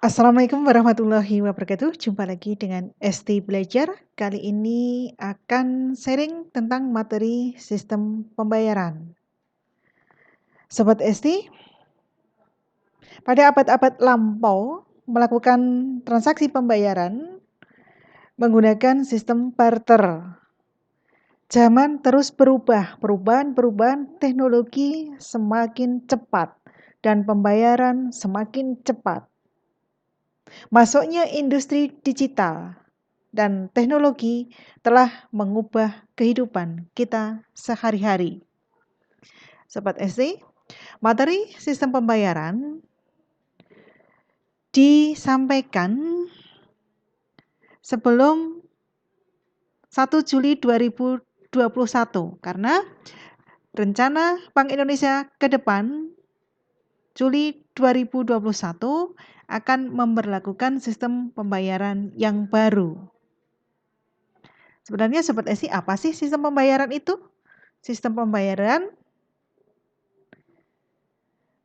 Assalamualaikum warahmatullahi wabarakatuh. Jumpa lagi dengan Esti Belajar. Kali ini akan sharing tentang materi sistem pembayaran. Sobat Esti, pada abad-abad lampau melakukan transaksi pembayaran menggunakan sistem barter. Zaman terus berubah, perubahan teknologi semakin cepat dan pembayaran semakin cepat. Masuknya industri digital dan teknologi telah mengubah kehidupan kita sehari-hari. Sobat SD, materi sistem pembayaran disampaikan sebelum 1 Juli 2021 karena rencana Bank Indonesia ke depan Juli 2021 akan memberlakukan sistem pembayaran yang baru. Sebenarnya Sobat Esi, apa sih sistem pembayaran itu? Sistem pembayaran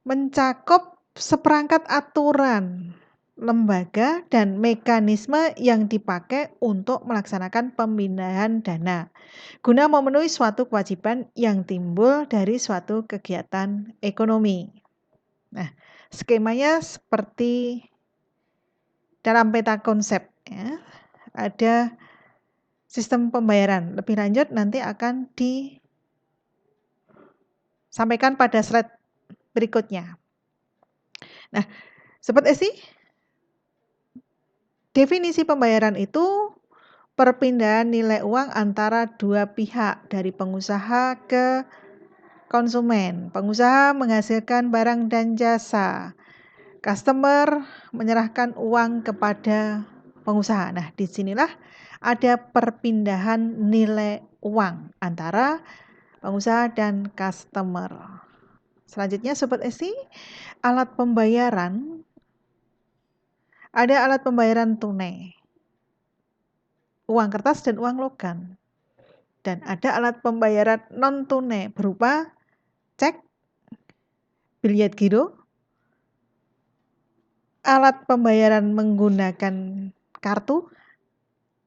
mencakup seperangkat aturan, lembaga, dan mekanisme yang dipakai untuk melaksanakan pemindahan dana guna memenuhi suatu kewajiban yang timbul dari suatu kegiatan ekonomi. Nah, skemanya seperti dalam peta konsep ya. Ada sistem pembayaran. Lebih lanjut nanti akan disampaikan pada slide berikutnya. Nah, Sobat Esi, definisi pembayaran itu perpindahan nilai uang antara dua pihak dari pengusaha ke konsumen. Pengusaha menghasilkan barang dan jasa. Customer menyerahkan uang kepada pengusaha. Nah, disinilah ada perpindahan nilai uang antara pengusaha dan customer. Selanjutnya Sobat Esi, alat pembayaran. Ada alat pembayaran tunai, uang kertas dan uang logam. Dan ada alat pembayaran non tunai berupa cek, biljet giro, alat pembayaran menggunakan kartu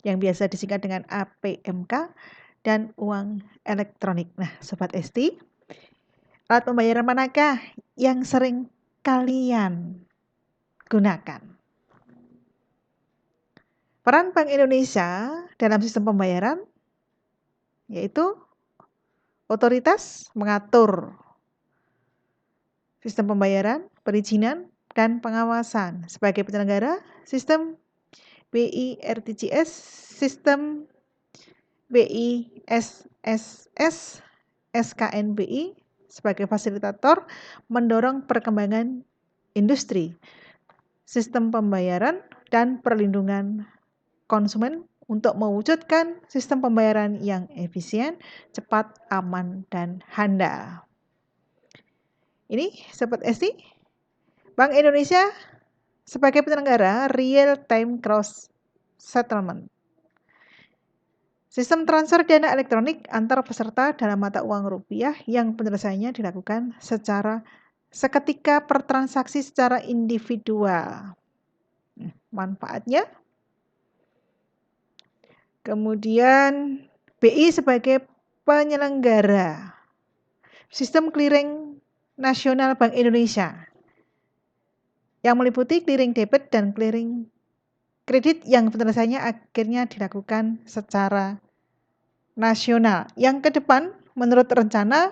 yang biasa disingkat dengan APMK dan uang elektronik. Nah, Sobat Esti, alat pembayaran manakah yang sering kalian gunakan? Peran Bank Indonesia dalam sistem pembayaran yaitu otoritas mengatur sistem pembayaran, perizinan, dan pengawasan. Sebagai penyelenggara sistem BI-RTGS, sistem BI-SSS, SKNBI sebagai fasilitator mendorong perkembangan industri, sistem pembayaran, dan perlindungan konsumen untuk mewujudkan sistem pembayaran yang efisien, cepat, aman, dan handal. Ini Sobat Esti, Bank Indonesia sebagai penyelenggara real time gross settlement. Sistem transfer dana elektronik antar peserta dalam mata uang rupiah yang penyelesaiannya dilakukan seketika per transaksi secara individual. Manfaatnya, kemudian BI sebagai penyelenggara sistem clearing nasional Bank Indonesia yang meliputi clearing debit dan clearing kredit yang penyelesaiannya akhirnya dilakukan secara nasional. Yang ke depan menurut rencana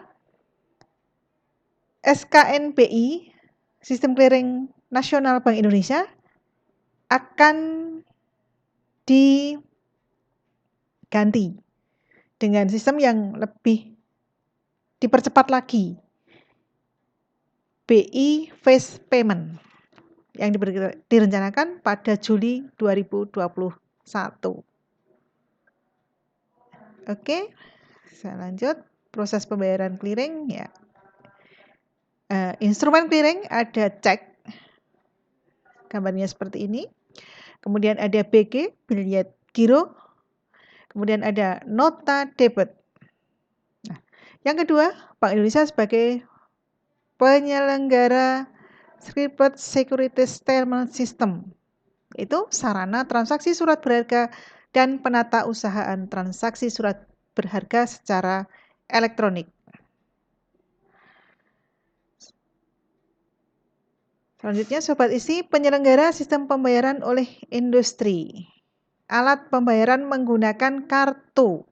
SKNBI, Sistem Clearing Nasional Bank Indonesia, akan diganti dengan sistem yang lebih dipercepat lagi, BI Fast Payment, yang direncanakan pada Juli 2021. Oke, saya lanjut. Proses pembayaran clearing ya. Instrumen clearing ada cek, gambarnya seperti ini. Kemudian ada BG, biljet giro. Kemudian ada nota debit. Nah, yang kedua, Bank Indonesia sebagai penyelenggara Scripted Security Settlement System. Itu sarana transaksi surat berharga dan penata usahaan transaksi surat berharga secara elektronik. Selanjutnya Sobat Isi, penyelenggara sistem pembayaran oleh industri. Alat pembayaran menggunakan kartu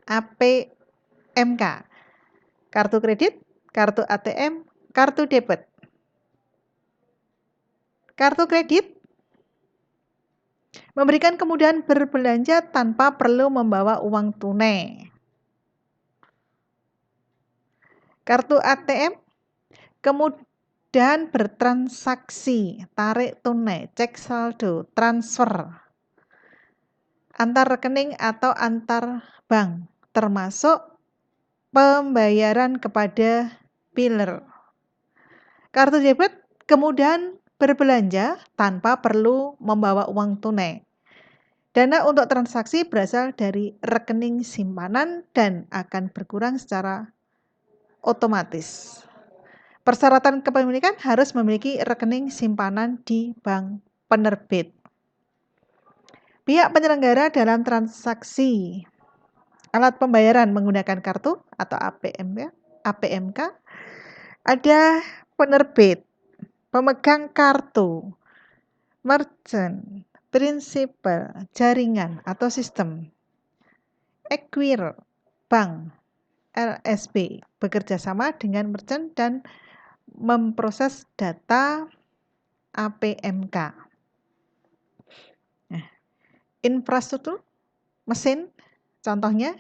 APMK, kartu kredit, kartu ATM, kartu debit. Kartu kredit memberikan kemudahan berbelanja tanpa perlu membawa uang tunai. Kartu ATM kemudahan bertransaksi, tarik tunai, cek saldo, transfer antar rekening atau antar bank, termasuk pembayaran kepada biller. Kartu debit kemudahan berbelanja tanpa perlu membawa uang tunai. Dana untuk transaksi berasal dari rekening simpanan dan akan berkurang secara otomatis. Persyaratan kepemilikan harus memiliki rekening simpanan di bank penerbit. Pihak penyelenggara dalam transaksi alat pembayaran menggunakan kartu atau APMK ada penerbit, pemegang kartu, merchant, prinsipal, jaringan atau sistem, acquirer, bank, LSP bekerja sama dengan merchant dan memproses data APMK. Nah, infrastruktur mesin, contohnya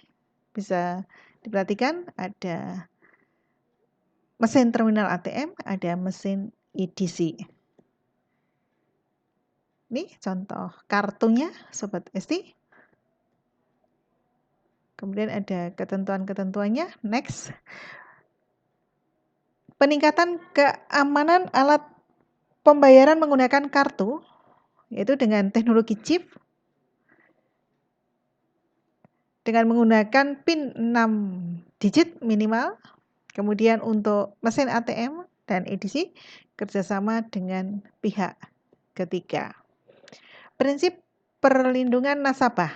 bisa diperhatikan ada mesin terminal ATM, ada mesin EDC. Ini contoh kartunya Sobat Esti. Kemudian ada ketentuan-ketentuannya. Next. Peningkatan keamanan alat pembayaran menggunakan kartu, yaitu dengan teknologi chip, dengan menggunakan PIN 6 digit minimal. Kemudian untuk mesin ATM dan EDC, kerjasama dengan pihak ketiga. Prinsip perlindungan nasabah.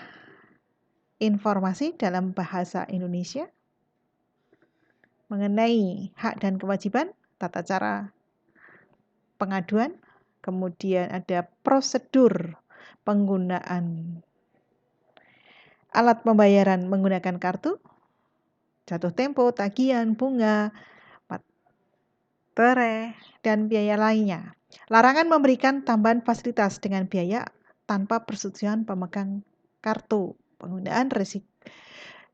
Informasi dalam bahasa Indonesia mengenai hak dan kewajiban, tata cara pengaduan, kemudian ada prosedur penggunaan alat pembayaran menggunakan kartu, jatuh tempo, tagihan, bunga, materai, dan biaya lainnya. Larangan memberikan tambahan fasilitas dengan biaya tanpa persetujuan pemegang kartu. Penggunaan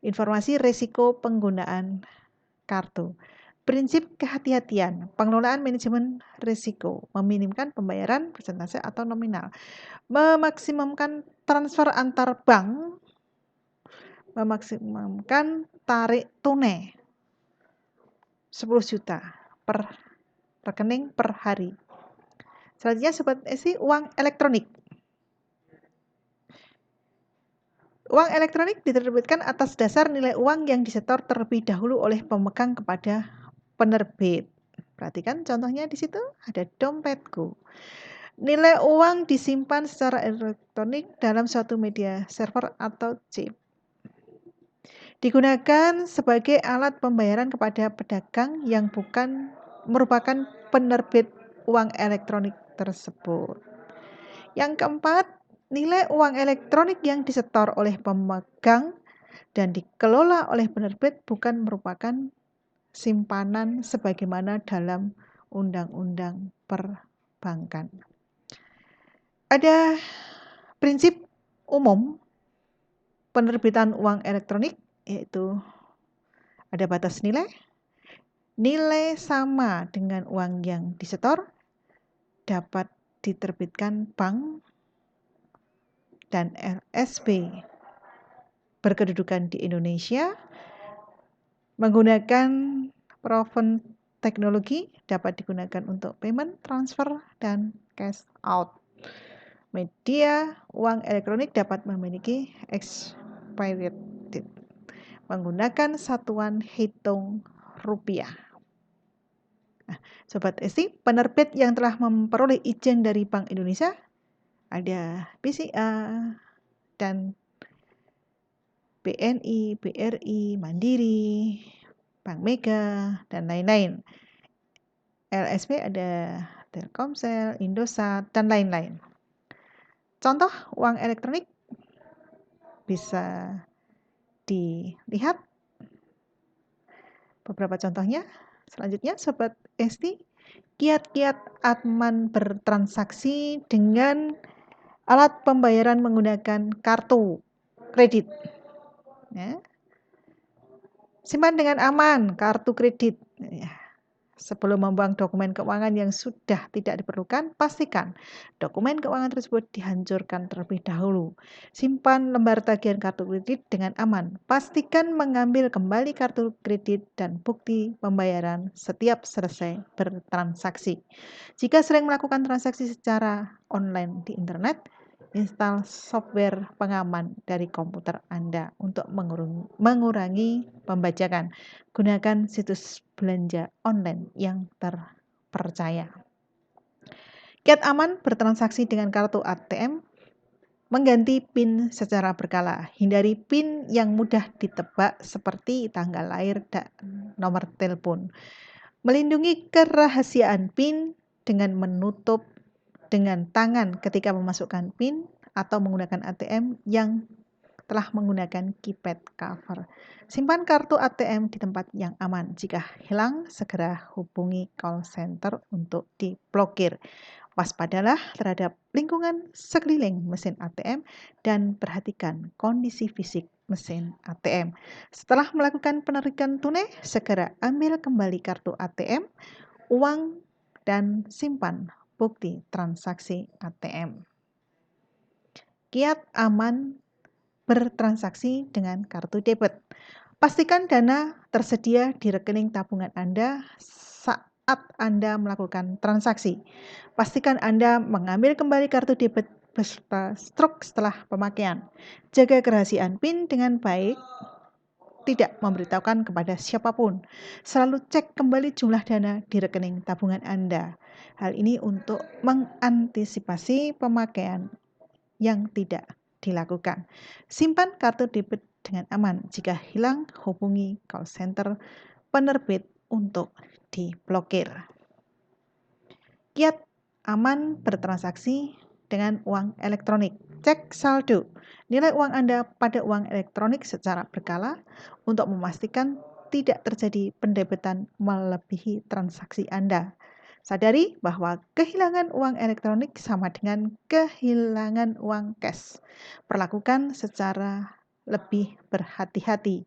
informasi risiko penggunaan kartu. Prinsip kehati-hatian, pengelolaan manajemen risiko, meminimkan pembayaran persentase atau nominal, memaksimumkan transfer antar bank, memaksimumkan tarik tunai 10 juta per rekening per hari. Selanjutnya Sobat Esi, uang elektronik. Uang elektronik diterbitkan atas dasar nilai uang yang disetor terlebih dahulu oleh pemegang kepada penerbit. Perhatikan contohnya di situ ada dompetku. Nilai uang disimpan secara elektronik dalam suatu media server atau chip. Digunakan sebagai alat pembayaran kepada pedagang yang bukan merupakan penerbit uang elektronik tersebut. Yang keempat, nilai uang elektronik yang disetor oleh pemegang dan dikelola oleh penerbit bukan merupakan simpanan sebagaimana dalam undang-undang perbankan. Ada prinsip umum penerbitan uang elektronik, yaitu ada batas nilai. Nilai sama dengan uang yang disetor dapat diterbitkan bank dan LSP berkedudukan di Indonesia menggunakan proven teknologi, dapat digunakan untuk payment, transfer, dan cash out. Media uang elektronik dapat memiliki expiry date menggunakan satuan hitung rupiah. Sobat Esti, penerbit yang telah memperoleh izin dari Bank Indonesia ada BCA dan BNI, BRI, Mandiri, Bank Mega, dan lain-lain. LSP ada Telkomsel, Indosat, dan lain-lain. Contoh uang elektronik bisa dilihat beberapa contohnya. Selanjutnya, Sobat Esti, kiat-kiat aman bertransaksi dengan alat pembayaran menggunakan kartu kredit. Ya. Simpan dengan aman kartu kredit. Ya. Sebelum membuang dokumen keuangan yang sudah tidak diperlukan, pastikan dokumen keuangan tersebut dihancurkan terlebih dahulu. Simpan lembar tagihan kartu kredit dengan aman. Pastikan mengambil kembali kartu kredit dan bukti pembayaran setiap selesai bertransaksi. Jika sering melakukan transaksi secara online di internet, install software pengaman dari komputer Anda untuk mengurangi pembajakan. Gunakan situs belanja online yang terpercaya. Kiat aman bertransaksi dengan kartu ATM. Mengganti PIN secara berkala. Hindari PIN yang mudah ditebak seperti tanggal lahir dan nomor telepon. Melindungi kerahasiaan PIN dengan menutup dengan tangan ketika memasukkan PIN atau menggunakan ATM yang telah menggunakan keypad cover. Simpan kartu ATM di tempat yang aman. Jika hilang, segera hubungi call center untuk diblokir. Waspadalah terhadap lingkungan sekeliling mesin ATM dan perhatikan kondisi fisik mesin ATM. Setelah melakukan penarikan tunai, segera ambil kembali kartu ATM, uang, dan simpan bukti transaksi ATM. Kiat aman bertransaksi dengan kartu debit. Pastikan dana tersedia di rekening tabungan Anda saat Anda melakukan transaksi. Pastikan Anda mengambil kembali kartu debit beserta struk setelah pemakaian. Jaga kerahasiaan PIN dengan baik, tidak memberitahukan kepada siapapun. Selalu cek kembali jumlah dana di rekening tabungan Anda. Hal ini untuk mengantisipasi pemakaian yang tidak dilakukan. Simpan kartu debit dengan aman. Jika hilang, hubungi call center penerbit untuk diblokir. Kiat aman bertransaksi dengan uang elektronik. Cek saldo nilai uang Anda pada uang elektronik secara berkala untuk memastikan tidak terjadi pendebitan melebihi transaksi Anda. Sadari bahwa kehilangan uang elektronik sama dengan kehilangan uang cash. Perlakukan secara lebih berhati-hati.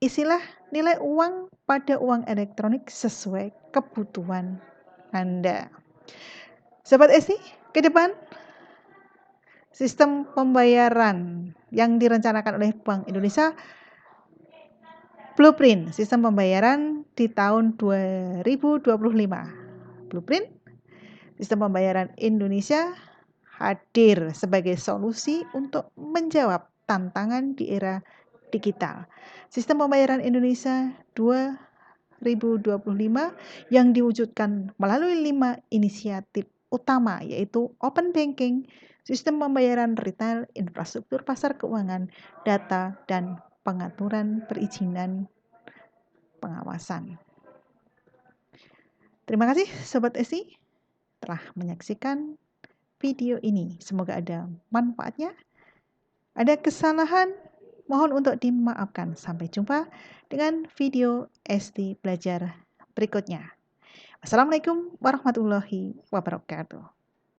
Isilah nilai uang pada uang elektronik sesuai kebutuhan Anda. Sobat Esti, ke depan sistem pembayaran yang direncanakan oleh Bank Indonesia, blueprint sistem pembayaran di tahun 2025. Blueprint sistem pembayaran Indonesia hadir sebagai solusi untuk menjawab tantangan di era digital. Sistem pembayaran Indonesia 2025 yang diwujudkan melalui 5 inisiatif utama, yaitu open banking, sistem pembayaran retail, infrastruktur pasar keuangan, data, dan pengaturan perizinan pengawasan. Terima kasih Sobat Esti telah menyaksikan video ini. Semoga ada manfaatnya. Ada kesalahan, mohon untuk dimaafkan. Sampai jumpa dengan video Esti Belajar berikutnya. Assalamualaikum warahmatullahi wabarakatuh.